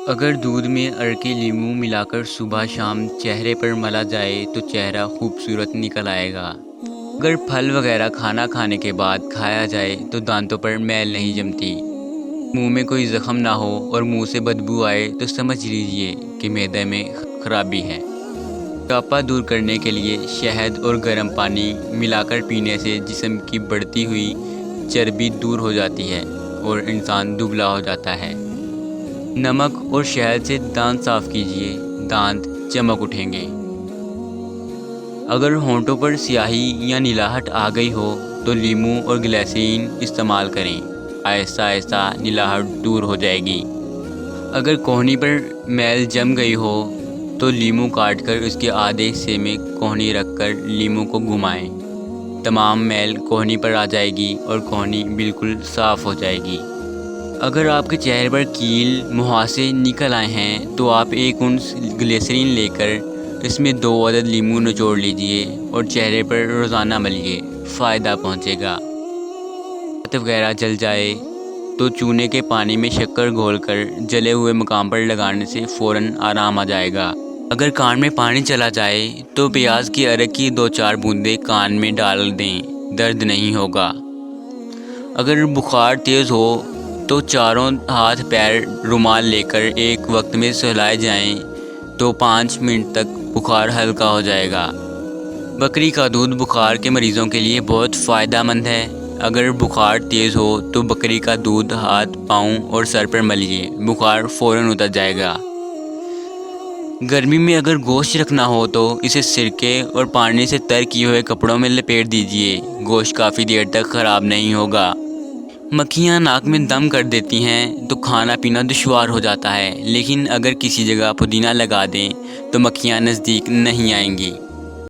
اگر دودھ میں عرق لیموں ملا کر صبح شام چہرے پر ملا جائے تو چہرہ خوبصورت نکل آئے گا۔ اگر پھل وغیرہ کھانا کھانے کے بعد کھایا جائے تو دانتوں پر میل نہیں جمتی۔ منہ میں کوئی زخم نہ ہو اور منہ سے بدبو آئے تو سمجھ لیجئے کہ معدے میں خرابی ہے۔ موٹاپا دور کرنے کے لیے شہد اور گرم پانی ملا کر پینے سے جسم کی بڑھتی ہوئی چربی دور ہو جاتی ہے اور انسان دبلا ہو جاتا ہے۔ نمک اور شہد سے دانت صاف کیجئے، دانت چمک اٹھیں گے۔ اگر ہونٹوں پر سیاہی یا نلاہٹ آ گئی ہو تو لیموں اور گلیسرین استعمال کریں، آہستہ آہستہ نلاہٹ دور ہو جائے گی۔ اگر کہنی پر میل جم گئی ہو تو لیموں کاٹ کر اس کے آدھے حصے میں کہنی رکھ کر لیموں کو گھمائیں، تمام میل کہنی پر آ جائے گی اور کہنی بالکل صاف ہو جائے گی۔ اگر آپ کے چہرے پر کیل مہاسے نکل آئے ہیں تو آپ 1 اونس گلیسرین لے کر اس میں 2 عدد لیموں نچوڑ لیجئے اور چہرے پر روزانہ ملیے، فائدہ پہنچے گا۔ ہاتھ وغیرہ جل جائے تو چونے کے پانی میں شکر گھول کر جلے ہوئے مقام پر لگانے سے فوراً آرام آ جائے گا۔ اگر کان میں پانی چلا جائے تو پیاز کے عرق کی 2-4 بوندیں کان میں ڈال دیں، درد نہیں ہوگا۔ اگر بخار تیز ہو تو چاروں ہاتھ پیر رومال لے کر ایک وقت میں سہلائے جائیں تو 5 منٹ تک بخار ہلکا ہو جائے گا۔ بکری کا دودھ بخار کے مریضوں کے لیے بہت فائدہ مند ہے۔ اگر بخار تیز ہو تو بکری کا دودھ ہاتھ، پاؤں اور سر پر ملیے، بخار فوراً اتر جائے گا۔ گرمی میں اگر گوشت رکھنا ہو تو اسے سرکے اور پانی سے تر کیے ہوئے کپڑوں میں لپیٹ دیجئے، گوشت کافی دیر تک خراب نہیں ہوگا۔ مکھیاں ناک میں دم کر دیتی ہیں تو کھانا پینا دشوار ہو جاتا ہے، لیکن اگر کسی جگہ پودینہ لگا دیں تو مکھیاں نزدیک نہیں آئیں گی۔